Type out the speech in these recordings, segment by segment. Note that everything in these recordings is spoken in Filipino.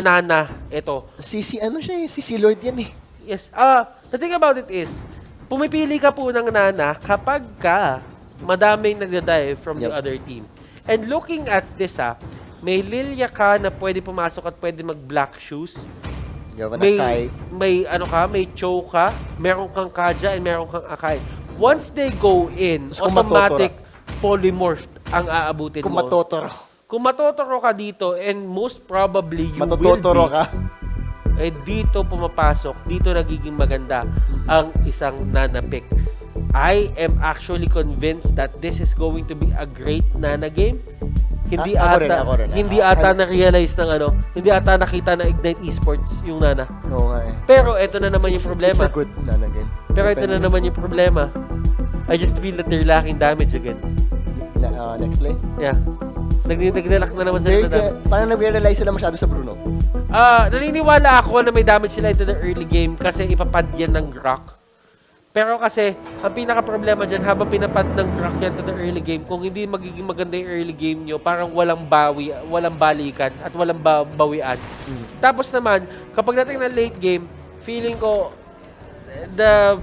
Nana, ito. Ano siya eh, si Lord yan eh. Yes. The thing about it is, pumipili ka po ng Nana kapag madaming nagda-dive from the other team. And looking at this, may Lilia ka na pwede pumasok at pwede mag-black shoes. May Cho ka, meron kang Kaja, and meron kang Akai. Once they go in, automatic polymorphed ang aabutin mo. Kung matotoro ka dito, and most probably you will be, eh dito pumapasok, dito nagiging maganda ang isang Nana pick. I am actually convinced that this is going to be a great Nana game. Hindi ata na-realize ng hindi ata nakita na Ignite Esports yung Nana. Oo nga eh. Pero ito na naman yung problema. It's a good Nana game. Pero ito na naman yung problema. I just feel that they're lacking damage again. NexPlay? Yeah. Naglalak na naman sila na Parang nag-realize sila masyado sa Bruno. Naniniwala ako na may damage sila into the early game kasi ipapad yan ng Grok. Pero kasi, ang pinaka-problema dyan, habang pinapad ng Grok yan to the early game, kung hindi magiging maganda yung early game nyo, parang walang balikan at walang bawian. Tapos naman, kapag natin na late game, feeling ko, the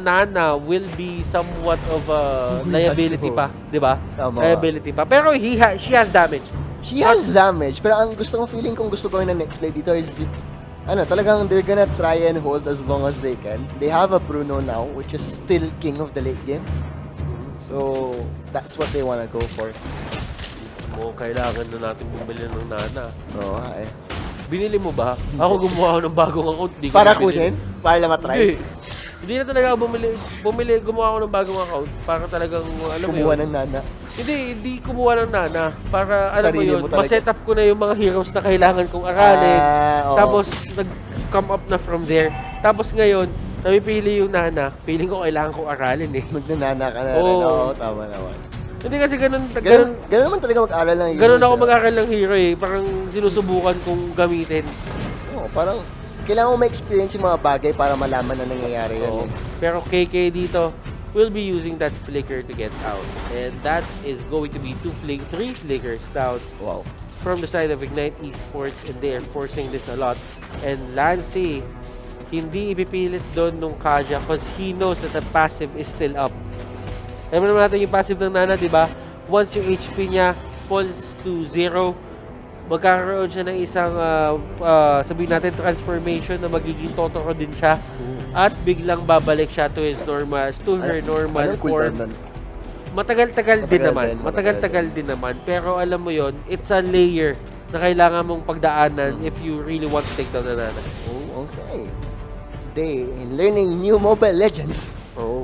Nana will be somewhat of a liability pa, di ba? Liability pa. Pero she has damage. She has damage, pero ang feeling kong gusto gawin ng NexPlay dito is, talagang they're gonna try and hold as long as they can. They have a Bruno now, which is still king of the late game. So, that's what they wanna go for. Kailangan na natin bumili ng Nana. Oo, Binili mo ba? Ako gumawa ako ng bagong account. Para kunin? Para lang matry? Hindi na talaga ako gumawa ako ng bagong account para talagang, kumuha ng Nana. Hindi kumuha ng Nana. Para, ma-set up ko na yung mga heroes na kailangan kong aralin. Tapos, nag-come up na from there. Tapos ngayon, napipili yung Nana. Feeling ko kailangan kong aralin eh. Magnanana ka na rin. Oo, tama naman. Hindi kasi ganun naman talaga mag-aral ng hero. Ganun ako mag-aral ng hero eh. Parang sinusubukan kong gamitin. Oo, parang kailangan mo ma-experience yung mga bagay para malaman na nangyayari yan. Pero KK dito will be using that flicker to get out. And that is going to be 3 flickers down. Wow. From the side of Ignite Esports, and they are forcing this a lot. And Lancy, hindi ipipilit doon nung Kaja because he knows that the passive is still up. Alam naman natin yung passive ng Nana, di ba? Once yung HP niya falls to 0, magkakaroon siya ng isang, sabihin natin, transformation na magiging Totoro din siya. At biglang babalik siya to her normal form. Matagal-tagal din naman. Pero alam mo yon, it's a layer na kailangan mong pagdaanan if you really want to take down the Nana. Oh, okay. Today, in learning new Mobile Legends.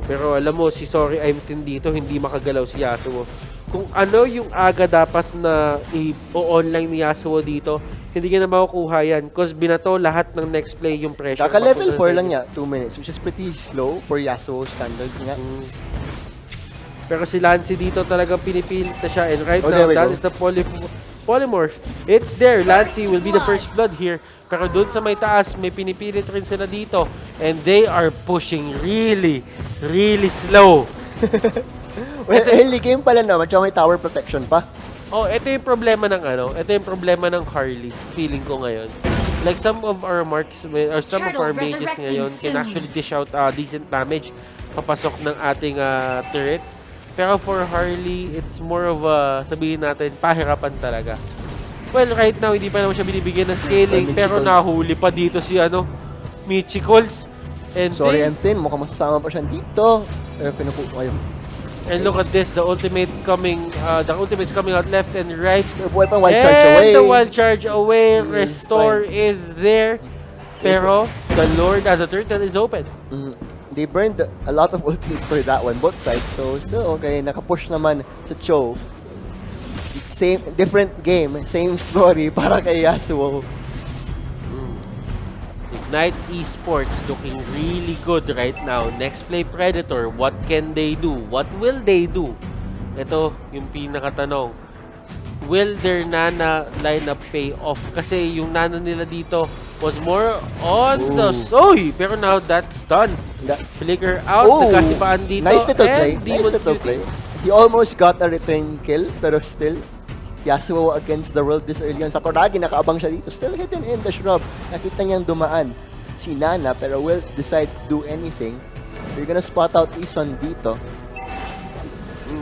Pero alam mo, si Sorry I'm Tin dito, hindi makagalaw si Yasuo. Kung ano yung aga dapat na i-online ni Yasuo dito, hindi ka na makukuha yan. Because binato lahat ng NexPlay yung pressure. Kaka-level 4 lang niya, 2 minutes, which is pretty slow for Yasuo standard nga. Pero si Lancy dito talagang pinipilit na siya. And right now, that is the polymorph. It's there. Lancy will be the first blood here. Pero doon sa may taas, may pinipilit rin sila dito. And they are pushing really, really slow. Early game pala naman, tsaka may tower protection pa. Ito yung problema ng ito yung problema ng Harley, feeling ko ngayon. Like some of our marksmen, or some of our mages ngayon can actually dish out decent damage papasok ng ating turrets. Pero for Harley, it's more of sabihin natin, pahirapan talaga. Well, right now, hindi pa naman siya binibigyan ng scaling, pero nahuli pa dito si Michikols. And Sorry, I'm saying, mukhang masasama pa siya dito. Pero pinuputo kayo. And look at this, the ultimate's coming out left and right. And the wild charge away. Restore is there. Pero the turtle is open. They burned a lot of ultimates for that one, both sides. So still okay, nakapush naman sa Cho. Same, different game, same story para kay Yasuo. Ignite Esports looking really good right now. NexPlay Predator, what can they do? What will they do? Ito yung pinakatanong. Will their Nana lineup pay off? Kasi yung Nana nila dito was more on the soy. Pero now that's done. Flicker out, nagkasipaan dito. Nice little play. He almost got a return kill, pero still, Yasuo against the world this early on. Sakuragi, nakaabang siya dito. Still hidden in the shrub. Nakita niyang dumaan si Nana, pero will decide to do anything. They're gonna spot out Ison dito.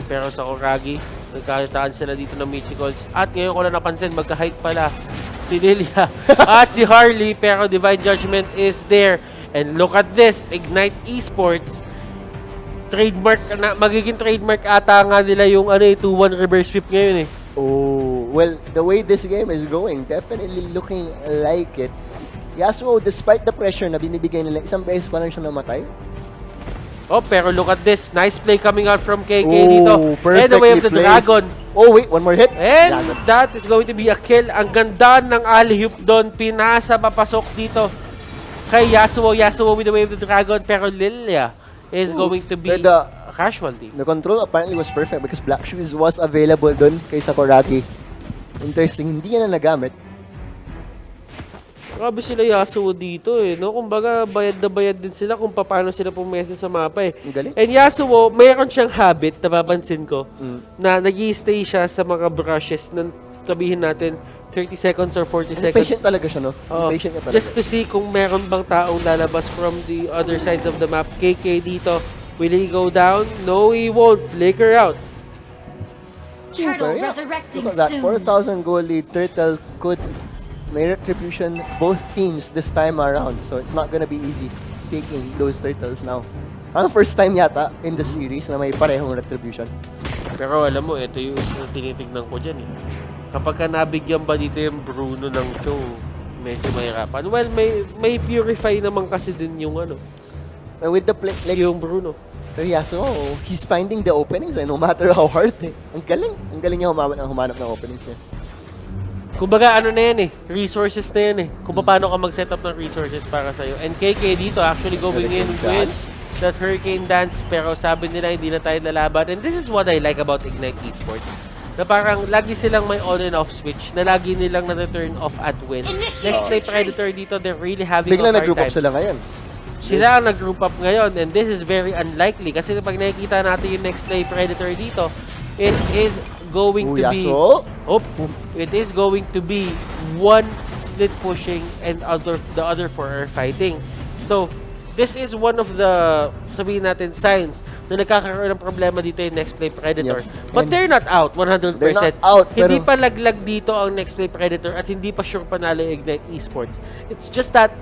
Pero sa Sakuragi, nagkakitaan sila dito ng Michicals. At ngayon ko na napansin, magka-height pala si Lilia at si Harley. Pero Divine Judgment is there. And look at this, Ignite Esports. Trademark na, magiging trademark ata nga nila yung 2-1 reverse sweep ngayon eh. Oh, well, the way this game is going, definitely looking like it. Yasuo, despite the pressure na binibigay nila, isang beses pa lang siya namatay. Oh, pero look at this. Nice play coming out from KK Oh, dito. And the way of the placed. dragon. Oh, wait, one more hit. And that is going to be a kill. Ang ganda ng alley-oop doon. Pinasa, papasok dito kay Yasuo. Yasuo with the way of the dragon. Pero Lilia is going to be a casualty. The control apparently was perfect because Black Shoes was available dun kay Sakuragi. Interesting, hindi niya na nagamit. Grabe sila Yasuo dito eh, no? Kumbaga, bayad na bayad din sila kung paano sila pumesa sa mapa eh. Galing. And Yasuo, mayroon siyang habit, napapansin ko, na nag-i-stay siya sa mga brushes na sabihin natin 30 seconds or 40 seconds. Patient talaga siya, no? Patient niya talaga. Just to see kung meron bang taong lalabas from the other sides of the map. KK dito, will he go down? No, he won't. Flicker out. Turtle Super, yeah. resurrecting Look at that, soon. 4,000 goal lead. Turtle could may retribution both teams this time around. So it's not gonna be easy taking those turtles now. Ang first time yata in the series na may parehong retribution. Pero alam mo, ito yung tinitignan ko dyan eh. Kapag ka nabigyan ba dito yung Bruno ng Cho, medyo mahirapan. Well, may purify naman kasi din yung With the play, like, yung Bruno. pero Yasuo, he's finding the openings no matter how hard eh. Ang galing niya humanap ng openings niya. Kumbaga na yan eh, resources na yan eh. Kung paano ka mag-set up ng resources para sa'yo. And KK dito actually going in with that Hurricane Dance, pero sabi nila hindi na tayo lalaban. And this is what I like about Ignite Esports. Na parang lagi silang may on and off switch, na lagi nilang na-turn off at win. NexPlay Predator dito, they're really having Bigla a hard nag-group up time. sila ngayon. Sila ang nag-group up ngayon, and this is very unlikely kasi pag nakikita natin yung NexPlay Predator dito, it is going to be it is going to be one split pushing and the other for air fighting. So this is one of the, sabihin natin, signs na nagkakaroon ng problema dito yung NexPlay Predator. Yep. But they're not out 100%. They're not out, Hindi pero pa laglag dito ang NexPlay Predator at hindi pa sure panalo yung Ignite Esports. It's just that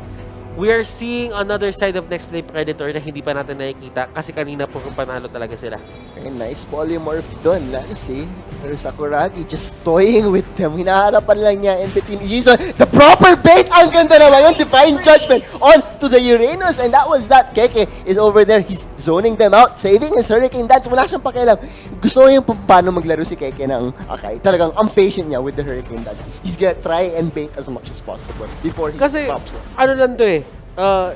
we are seeing another side of NexPlay Predator na hindi pa natin nakikita kasi kanina puro panalo talaga sila. Okay, nice polymorph doon. Let's see. Pero Sakuragi just toying with them. Hinaharapan lang niya in between. Jason, the proper bait! Ang ganda naman yun! Divine Judgment on to the Uranus. And that was that. Keke is over there. He's zoning them out. Saving his Hurricane Dance. Wala siyang pakialam. Gusto niya yung paano maglaro si Keke ng Akai. Talagang ang patient niya with the Hurricane Dance. He's gonna try and bait as much as possible before he Kasi, pops it. ano lang to eh,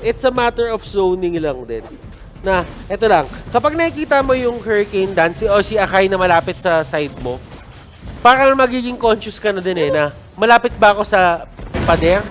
it's a matter of zoning lang din. Na, eto lang, kapag nakikita mo yung Hurricane Dance o si Akai na malapit sa side mo, parang magiging conscious ka na din eh, na malapit ba ako sa pader?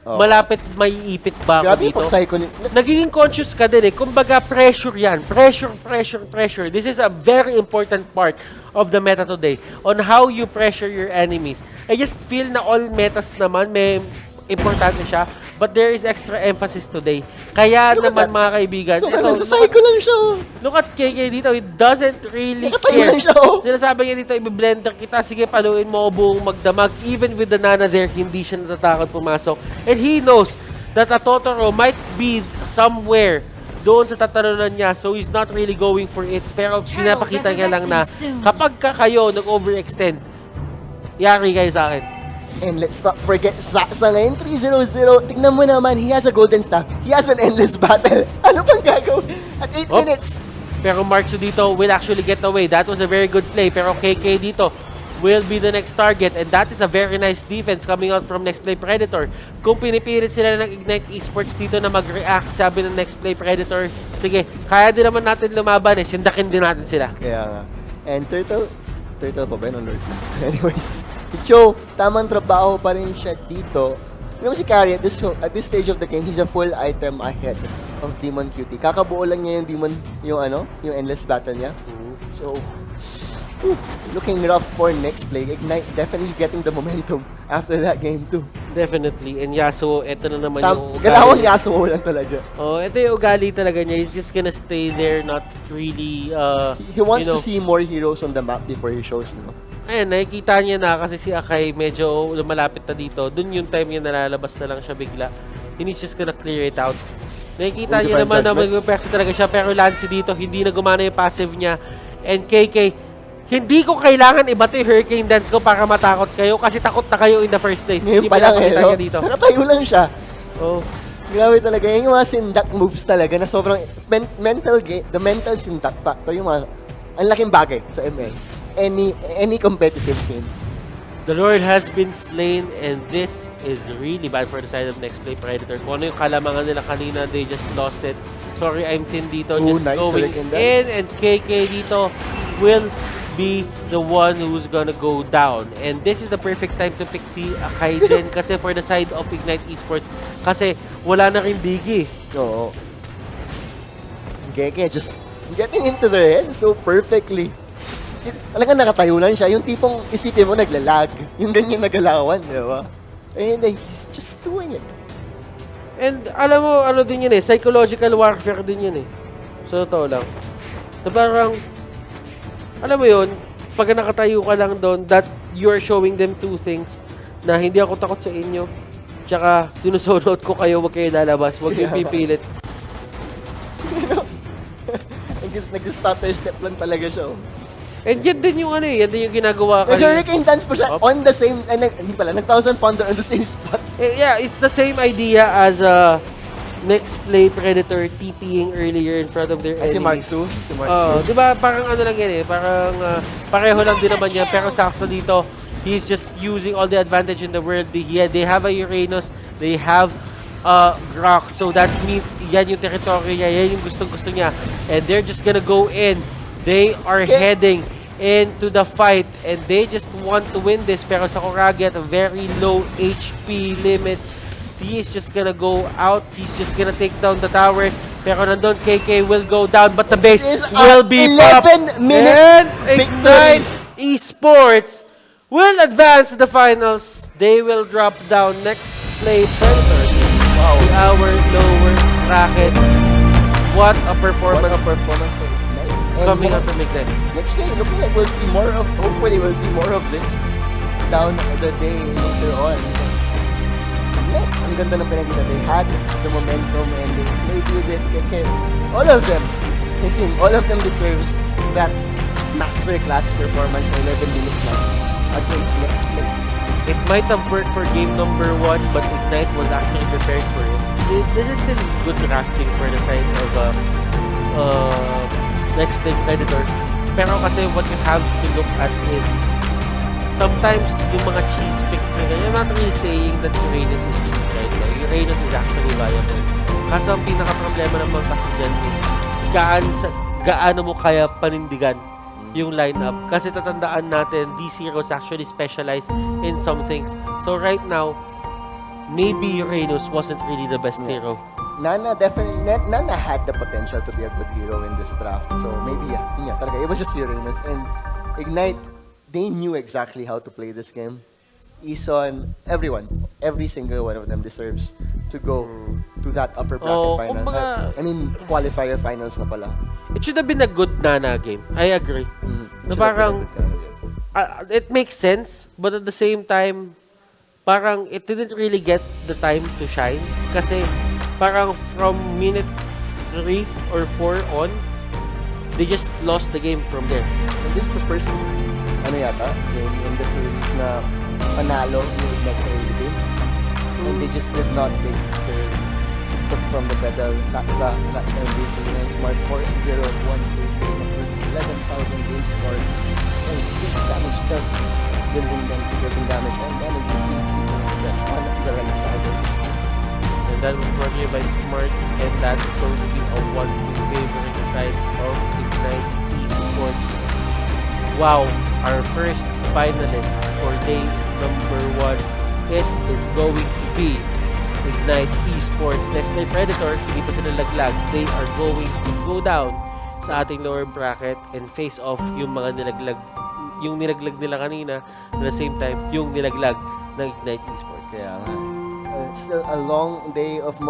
Oh. Malapit may ipit ba ako Grabe yung dito? pag-psycho niya. Nagiging conscious ka din eh. Kumbaga, pressure yan. Pressure. This is a very important part of the meta today on how you pressure your enemies. I just feel na all metas naman may importante siya, but there is extra emphasis today. Kaya Look at naman that. mga kaibigan, Sobrang nagsa-psycho lang siya. look at KK dito, it doesn't really Nakatayo care. lang siya, oh. Sinasabi niya dito, i-blender kita, sige, paluin mo buong magdamag. Even with the Nana there, hindi siya natatakot pumasok. And he knows that a Totoro might be somewhere doon sa tatalunan niya, so he's not really going for it. Pero pinapakita niya lang na kapag kayo nag-overextend, yari kayo sa akin. And let's not forget Saksa ngayon, 3-0-0. Tignan mo naman, he has a golden staff. He has an endless battle. Ano pang gagawin? At 8 minutes. Pero Marksu dito will actually get away. That was a very good play. Pero KK dito will be the next target. And that is a very nice defense coming out from NexPlay Predator. Kung pinipilit sila ng Ignite Esports dito na mag-react, sabi ng NexPlay Predator, sige, kaya din naman natin lumaban eh. Sindakin din natin sila. Kaya nga. And Turtle pa ba yun? Lord? Anyways, Cho, tamang trabaho pa rin siya dito. You know si Carrie, at this stage of the game, he's a full item ahead of Demon Cutie. Kakabuo lang niya yung Demon, yung endless battle niya. So, Looking rough for NexPlay. Ignite definitely getting the momentum after that game too. Definitely. And Yasuo, ito na naman yung ugali. Galawang Yasuo lang talaga. Oh, ito yung ugali talaga niya. He's just gonna stay there, not really, He wants to see more heroes on the map before he shows, no? Ayan, nakikita niya na kasi si Akai medyo lumalapit na dito. Doon yung time niya nalalabas na lang siya bigla. And he's just gonna clear it out. Nakikita niya naman na mag-effect talaga siya. Pero Lancy dito, hindi na gumana yung passive niya. And KK, hindi ko kailangan ibato yung Hurricane Dance ko para matakot kayo kasi takot na kayo in the first place. Ngayon pa lang no? Dito. Nakatayo lang siya. Oh. Grabe talaga. Yung mga sindak moves talaga na sobrang the mental sindak factor. Yung mga, ang laking bagay sa ML. Any competitive game. The Lord has been slain and this is really bad for the side of NexPlay Predator. Kung ano yung kalamangan nila kanina, they just lost it. Sorry, I'm Tin dito. Just nice going in and KK dito will be the one who's gonna go down. And this is the perfect time to pick the Akai din kasi for the side of Ignite Esports kasi wala na rin digi. Oo. Gege just getting into their head so perfectly. Talagang nakatayo lang siya. Yung tipong isipin mo naglalag. Yung ganyan nagalawan, di ba? And then he's just doing it. And alam mo, ano din yun eh, psychological warfare din yun eh. So, totoo lang. Na parang, alam mo yun, pag nakatayo ka lang doon, that you're showing them two things na hindi ako takot sa inyo. Tsaka, sinusunod ko kayo, wag kayo lalabas, wag kayo pipilit. Nag-stutter step lang talaga siya. And yan din yung ano eh, yan din yung ginagawa kayo. Nag-hurricane dance pa siya on the same, hindi pala, nag-1,000 pounder on the same spot. Yeah, it's the same idea as NexPlay Predator TPing earlier in front of their enemies. Si Mark 2? Si Mark 2. Di ba parang ano lang yan eh, parang pareho lang din naman yan. Pero sakto dito, he's just using all the advantage in the world. They have a Uranus, they have Grok. So that means yan yung territory niya, yan yung gustong-gusto niya. And they're just gonna go in. They are heading into the fight and they just want to win this. Pero sa Kuragi at a very low HP limit, he is just gonna go out. He's just gonna take down the towers. Pero nandun, KK will go down, but the base will be popped. 11-minute Ignite Esports will advance to the finals. They will drop down NexPlay Predator. Wow, our lower bracket. What a performance. What a performance for Ignite. Coming out from Ignite. NexPlay, looking like we'll see more of, hopefully we'll see more of this down the day later on. Ang ganda ng pinagkita. They had the momentum and they played with it. All of them, I think, all of them deserves that masterclass performance na 11 minutes lang against NexPlay. It might have worked for game number 1, but Ignite was actually prepared for it. This is still good drafting for the side of NexPlay Predator. Pero kasi what you have to look at is sometimes yung mga cheese picks nila, you're not really saying that Uranus is cheese right now. Uranus is actually viable. Kaso ang pinaka-problema naman kasi dyan is gaano mo kaya panindigan yung lineup. Kasi tatandaan natin, these heroes actually specialize in some things. So right now, maybe Uranus wasn't really the best hero. Nana definitely, Nana had the potential to be a good hero in this draft. So maybe, yeah, talaga, it was just Uranus. And Ignite, they knew exactly how to play this game. Ison, everyone, every single one of them deserves to go to that upper bracket final. I mean, qualifier finals na pala. It should have been a good Nana game. I agree. Na parang, it makes sense, but at the same time, parang it didn't really get the time to shine. Kasi parang from minute 3 or 4 on, they just lost the game from there. And this is the first game in the series na panalo yung next early game. And they just did not take their foot from the pedal sa match MVP na Smart 4-0-1 with 11,000 games scored. And this damage dealt, building damage and damage received on the right side of this game. And that was brought here by Smart, and that is going to be a 1-2 favor in the side of Ignite Esports. Wow, our first finalist for day number 1, it is going to be Ignite Esports. NexPlay Predator, hindi pa sila laglag. They are going to go down sa ating lower bracket and face off yung mga nilaglag yung nilaglag nila kanina, at the same time, yung nilaglag ng Ignite Esports. Kaya nga. It's still a long day of